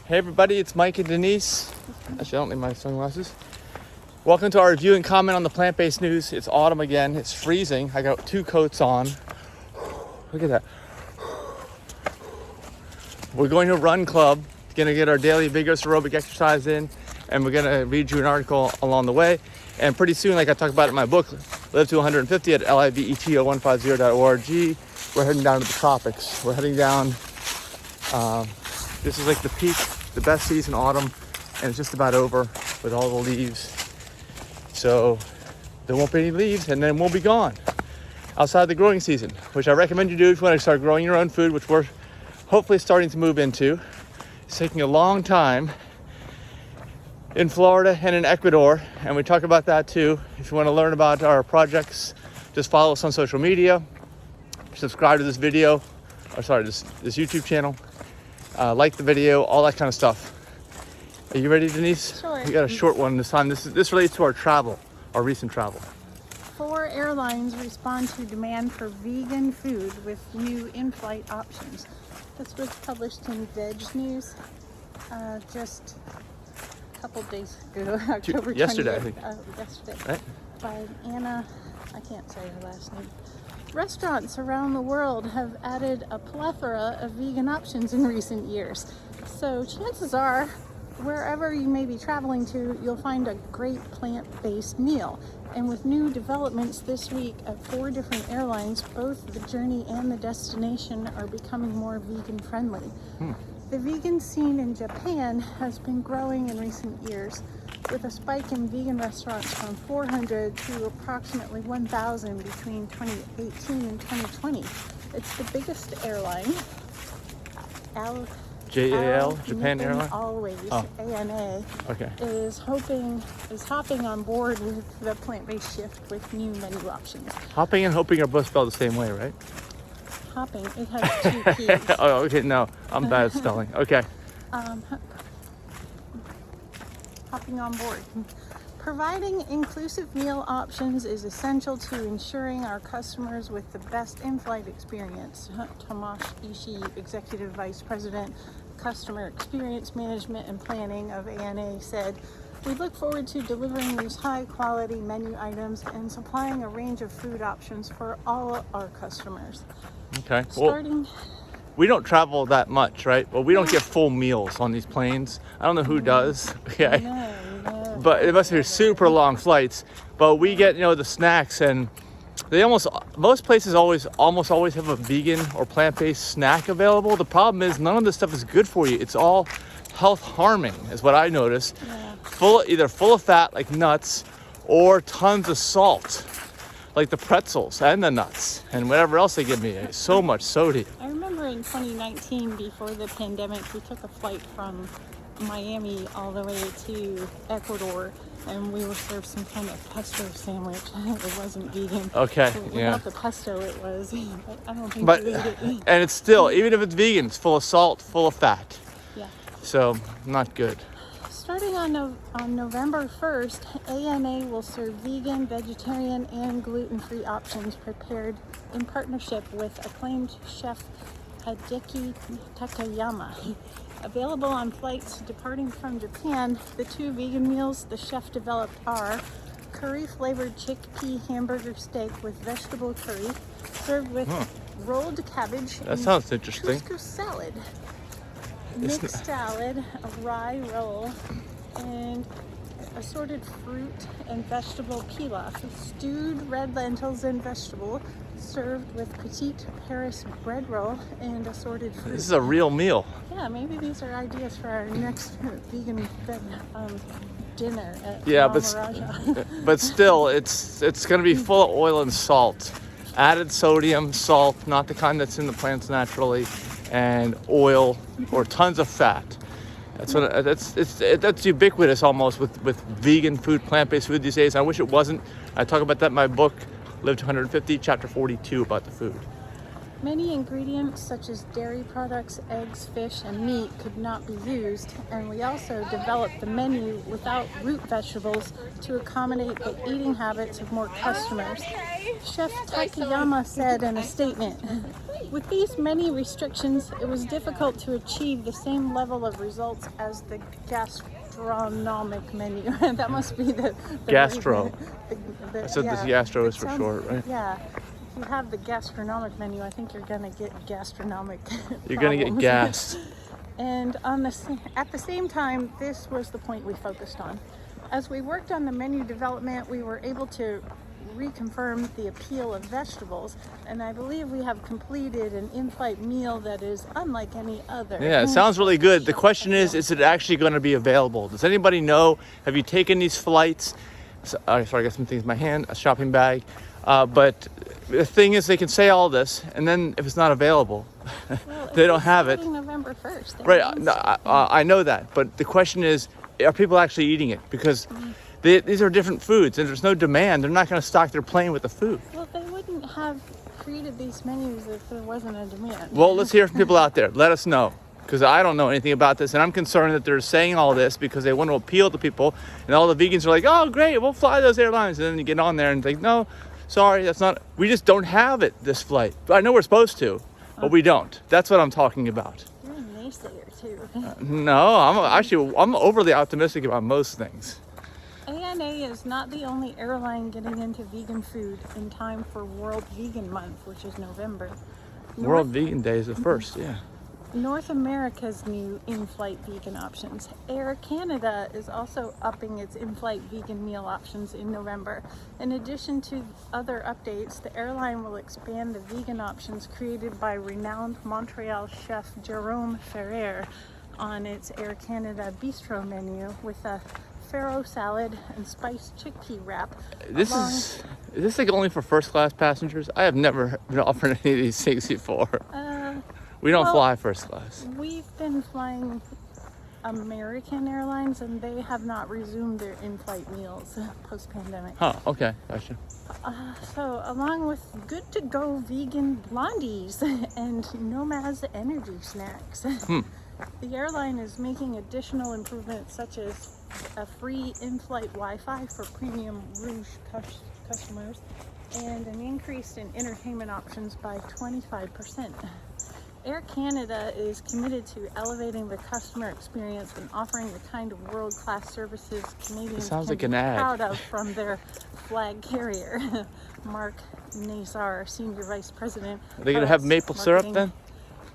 Hey everybody, it's Mike and Denise. Actually, I don't need my sunglasses. Welcome to our review and comment on the plant-based news. It's autumn again. It's freezing. I got 2 coats on. Look at that. We're going to a run club. Gonna get our daily vigorous aerobic exercise in, and we're gonna read you an article along the way. And pretty soon, like I talk about in my book, Live to 150 at liveto150.org. We're heading down to the tropics. We're heading down. This is like the peak, the best season, autumn, and it's just about over with all the leaves. So there won't be any leaves, and then we'll be gone outside the growing season, which I recommend you do if you want to start growing your own food, which we're hopefully starting to move into. It's taking a long time in Florida and in Ecuador, and we talk about that too. If you want to learn about our projects, just follow us on social media, subscribe to this video, this YouTube channel, like the video, all that kind of stuff. Are you ready, Denise? Sure. We got a short one this time. This relates to our travel, our recent travel. 4 airlines respond to demand for vegan food with new in-flight options. This was published in Veg News just a couple days ago, October 20th. Yesterday, I think. Yesterday. Right? By Anna, I can't say her last name. Restaurants around the world have added a plethora of vegan options in recent years. So chances are, wherever you may be traveling to, you'll find a great plant-based meal. And with new developments this week at 4 different airlines, both the journey and the destination are becoming more vegan friendly. The vegan scene in Japan has been growing in recent years, with a spike in vegan restaurants from 400 to approximately 1,000 between 2018 and 2020. It's the biggest airline, JAL, Japan Airlines? Always, ANA, Okay. is hopping on board with the plant-based shift with new menu options. Hopping and hoping are both spelled the same way, right? Hopping, it has 2 P's. Oh, okay, no, I'm bad at spelling. Okay. Hopping on board. Providing inclusive meal options is essential to ensuring our customers with the best in-flight experience. Tomasz Ishii, Executive Vice President, Customer Experience Management and Planning of ANA, said, "We look forward to delivering these high-quality menu items and supplying a range of food options for all our customers." Okay. Well, we don't travel that much, right? Well, we don't get full meals on these planes. I don't know who does. Okay. No. But it must be super long flights. But we get, the snacks, and most places almost always have a vegan or plant-based snack available. The problem is none of this stuff is good for you. It's all health harming, is what I noticed. Yeah. Either full of fat like nuts, or tons of salt, like the pretzels and the nuts and whatever else they give me. So much sodium. I remember in 2019, before the pandemic, we took a flight from Miami all the way to Ecuador, and we were served some kind of pesto sandwich. It wasn't vegan. Okay, Without the pesto, it was. I don't think But we ate it. and it's still, even if it's vegan, it's full of salt, full of fat. Yeah. So not good. Starting on November 1st, ANA will serve vegan, vegetarian, and gluten-free options prepared in partnership with acclaimed chef Hideki Takayama. Available on flights departing from Japan, the 2 vegan meals the chef developed are curry-flavored chickpea hamburger steak with vegetable curry, served with rolled cabbage That sounds interesting. couscous salad, mixed salad, a rye roll, and assorted fruit and vegetable pilaf, stewed red lentils and vegetable, served with petite Paris bread roll and assorted fruit. This is a real meal. Yeah, maybe these are ideas for our next vegan dinner at But but still, it's going to be full of oil and salt, added sodium, salt, not the kind that's in the plants naturally, and oil or tons of fat. That's ubiquitous almost with vegan food, plant-based food these days. I wish it wasn't. I talk about that in my book, Live to 150, chapter 42, about the food. Many ingredients such as dairy products, eggs, fish, and meat could not be used, and we also developed the menu without root vegetables to accommodate the eating habits of more customers. Chef Takayama said in a statement, With these many restrictions, it was difficult to achieve the same level of results as the gastronomic menu. That must be the Gastro. the I said yeah, this gastro it is for sounds- short, right? Yeah. If you have the gastronomic menu, I think you're gonna get gastronomic You're gonna get problems. gassed. And at the same time, this was the point we focused on. As we worked on the menu development, we were able to reconfirm the appeal of vegetables, and I believe we have completed an in-flight meal that is unlike any other. Yeah, it sounds really good. The question is it actually going to be available? Does anybody know? Have you taken these flights? Sorry, I got some things in my hand, a shopping bag. But the thing is, they can say all this, and then if it's not available, Well, they don't have it. starting November 1st. They're Right, announcing it. I know that, but the question is, are people actually eating it? Because these are different foods, and there's no demand. They're not going to stock their plane with the food. Well, they wouldn't have created these menus if there wasn't a demand. Well, let's hear from people out there. Let us know, because I don't know anything about this, and I'm concerned that they're saying all this because they want to appeal to people, and all the vegans are like, oh, great, we'll fly those airlines, and then you get on there and think, no, sorry, that's not, we just don't have it, this flight. I know we're supposed to, but we don't. That's what I'm talking about. You're a naysayer too. No, I'm overly optimistic about most things. ANA is not the only airline getting into vegan food in time for World Vegan Month, which is November. World Vegan Day is the first, yeah. North America's new in-flight vegan options. Air Canada is also upping its in-flight vegan meal options in November. In addition to other updates, the airline will expand the vegan options created by renowned Montreal chef Jerome Ferrer on its Air Canada bistro menu with a farro salad and spiced chickpea wrap. Is this like only for first class passengers? I have never been offered any of these things before. We don't fly first class. We've been flying American Airlines, and they have not resumed their in-flight meals post-pandemic. Huh, okay, gotcha. So, along with good-to-go vegan blondies and Nomad's energy snacks, the airline is making additional improvements such as a free in-flight Wi-Fi for premium Rouge customers and an increase in entertainment options by 25%. Air Canada is committed to elevating the customer experience and offering the kind of world-class services Canadians can like be an ad. proud of from their flag carrier. Mark Nazar, Senior Vice President. Are they going to have maple syrup then?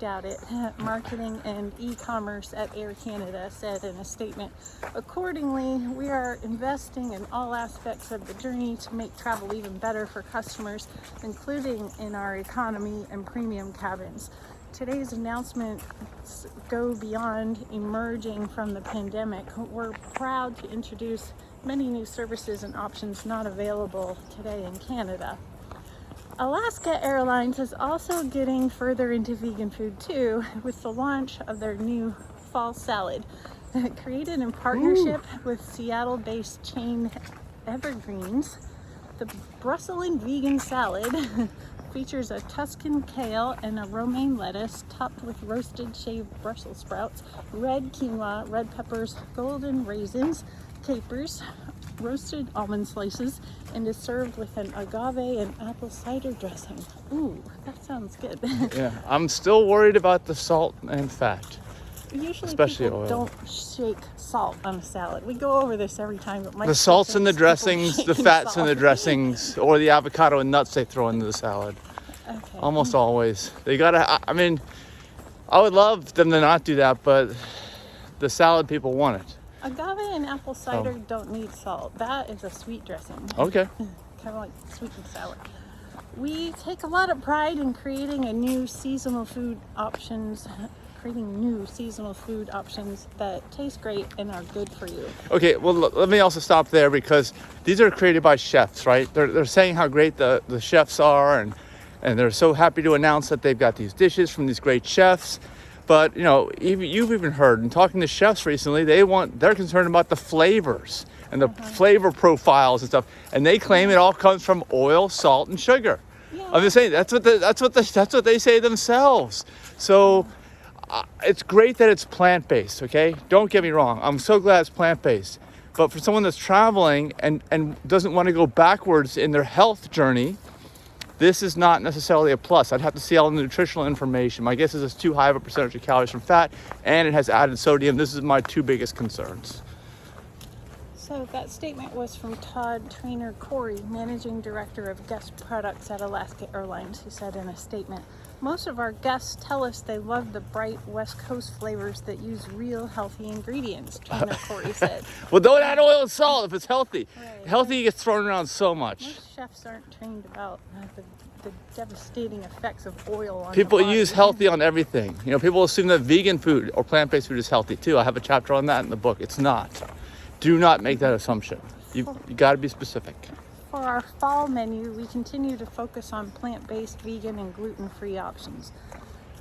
Doubt it. Marketing and e-commerce at Air Canada said in a statement, accordingly, we are investing in all aspects of the journey to make travel even better for customers, including in our economy and premium cabins. Today's announcements go beyond emerging from the pandemic. We're proud to introduce many new services and options not available today in Canada. Alaska Airlines is also getting further into vegan food too, with the launch of their new fall salad. Created in partnership with Seattle-based chain Evergreens, the Brussels vegan salad features a Tuscan kale and a romaine lettuce topped with roasted shaved Brussels sprouts, red quinoa, red peppers, golden raisins, capers, roasted almond slices, and is served with an agave and apple cider dressing. Ooh, that sounds good. Yeah, I'm still worried about the salt and fat. Usually especially people oil. don't shake salt on a salad. We go over this every time, but The salts in the dressings, the fats in the dressings. dressings, or the avocado and nuts they throw into the salad. Okay. Almost always. They gotta, I mean, I would love them to not do that, but the salad people want it. Agave and apple cider don't need salt. That is a sweet dressing. Okay. Kind of like sweet and sour. We take a lot of pride in creating new seasonal food options that taste great and are good for you. Okay, well, let me also stop there because these are created by chefs, right? They're saying how great the chefs are, and they're so happy to announce that they've got these dishes from these great chefs. But, you know, you've even heard, and talking to chefs recently, they're concerned about the flavors and the flavor profiles and stuff. And they claim it all comes from oil, salt, and sugar. Yeah. I'm just saying, that's what they say themselves. So it's great that it's plant-based, okay? Don't get me wrong. I'm so glad it's plant-based. But for someone that's traveling and doesn't want to go backwards in their health journey, This is not necessarily a plus. I'd have to see all the nutritional information. My guess is it's too high of a percentage of calories from fat, and it has added sodium. This is my two biggest concerns. So that statement was from Todd Trainer Corey, Managing Director of Guest Products at Alaska Airlines, who said in a statement, "Most of our guests tell us they love the bright West Coast flavors that use real healthy ingredients," Trainer Corey said. Well, don't add oil and salt if it's healthy. Right. Healthy gets thrown around so much. Most chefs aren't trained about the devastating effects of oil on People the body. use healthy on everything. You know, people assume that vegan food or plant-based food is healthy too. I have a chapter on that in the book. It's not. Do not make that assumption. You got to be specific. For our fall menu, we continue to focus on plant-based, vegan, and gluten-free options.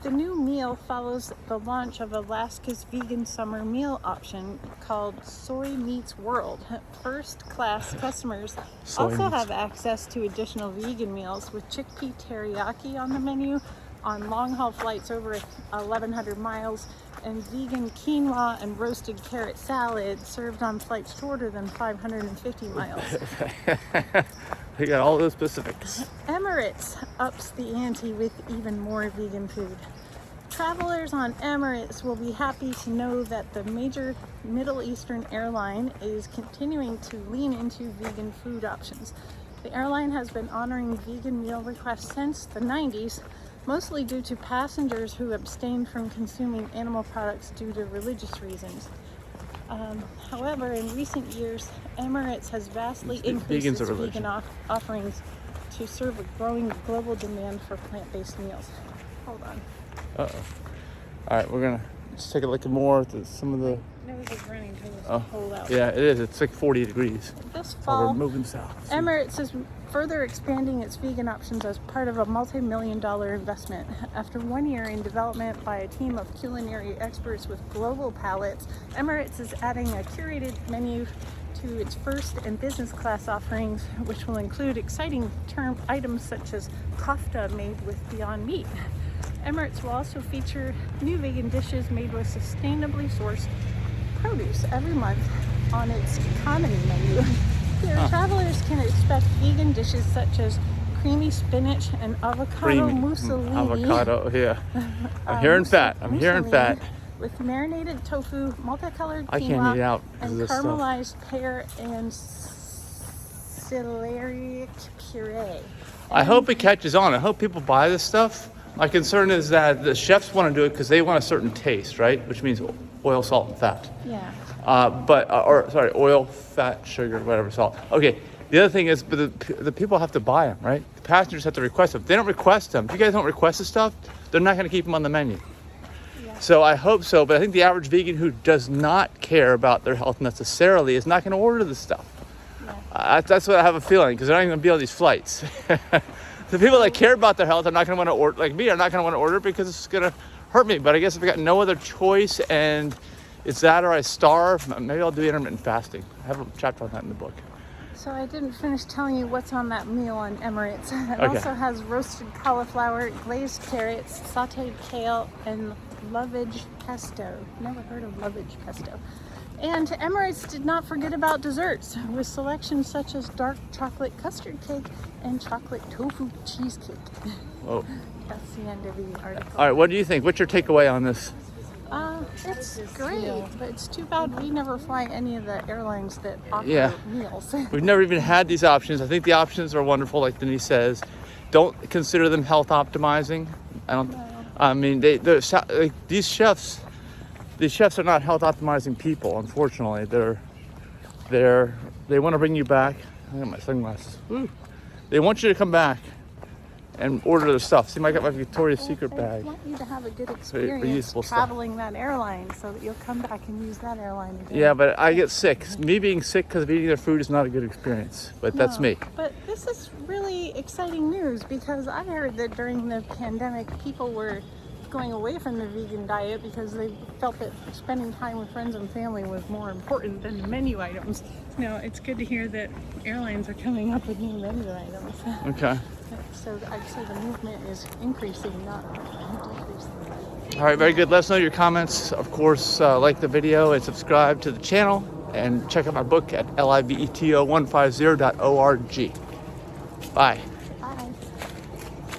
The new meal follows the launch of Alaska's vegan summer meal option called Soy Meats World. First-class customers also have access to additional vegan meals with chickpea teriyaki on the menu on long-haul flights over 1,100 miles, and vegan quinoa and roasted carrot salad served on flights shorter than 550 miles. You got all those specifics. Emirates ups the ante with even more vegan food. Travelers on Emirates will be happy to know that the major Middle Eastern airline is continuing to lean into vegan food options. The airline has been honoring vegan meal requests since the 90s, mostly due to passengers who abstained from consuming animal products due to religious reasons. However, in recent years, Emirates has vastly increased its vegan offerings to serve a growing global demand for plant-based meals. Hold on. Uh-oh. All right, we're going to just take a look at more at some of the... Nose is running to hold out. Yeah, it is. It's like 40 degrees. This So fall, we're moving south. Emirates is further expanding its vegan options as part of a multi-million-dollar investment. After 1 year in development by a team of culinary experts with global palates, Emirates is adding a curated menu to its first and business class offerings, which will include exciting items such as kofta made with Beyond Meat. Emirates will also feature new vegan dishes made with sustainably sourced produce every month on its economy menu. Here, travelers can expect vegan dishes such as creamy spinach and avocado mussolini. Avocado, yeah. I'm hearing fat. I'm hearing fat. With marinated tofu, multicolored I can't eat quinoa, out and this stuff. caramelized pear and celeriac puree. I hope it catches on. I hope people buy this stuff. My concern is that the chefs want to do it because they want a certain taste, right? Which means oil, salt, and fat. Yeah. Oil, fat, sugar, whatever, salt. Okay. The other thing is, but the people have to buy them, right? The passengers have to request them. If they don't request them, if you guys don't request the stuff, they're not going to keep them on the menu. Yeah. So I hope so, but I think the average vegan who does not care about their health necessarily is not going to order this stuff. Yeah. That's what I have a feeling, because they're not even going to be on these flights. The people that care about their health are not going to want to order, like me, are not going to want to order because it's going to hurt me. But I guess if I got no other choice and it's that or I starve, maybe I'll do intermittent fasting. I have a chapter on that in the book. So I didn't finish telling you what's on that meal on Emirates. It Okay. also has roasted cauliflower, glazed carrots, sauteed kale, and lovage pesto. Never heard of lovage pesto. And Emirates did not forget about desserts, with selections such as dark chocolate custard cake and chocolate tofu cheesecake. Whoa. That's the end of the article. All right, what do you think? What's your takeaway on this? It's great, but it's too bad we never fly any of the airlines that offer meals. We've never even had these options. I think the options are wonderful, like Denise says. Don't consider them health optimizing. I mean, these chefs are not health optimizing people. Unfortunately, they want to bring you back. I got my sunglasses. Woo. They want you to come back and order the stuff. See, I got my Victoria's Secret bag. I want you to have a good experience traveling that airline so that you'll come back and use that airline again. Yeah, but I get sick. Me being sick because of eating their food is not a good experience, but that's me. But this is really exciting news, because I heard that during the pandemic, people were going away from the vegan diet because they felt that spending time with friends and family was more important than the menu items. No, it's good to hear that airlines are coming up with new menu items. Okay. So I'd say the movement is increasing, not decreasing. All right, very good. Let us know your comments. Of course, like the video and subscribe to the channel, and check out my book at liveto150.org. Bye.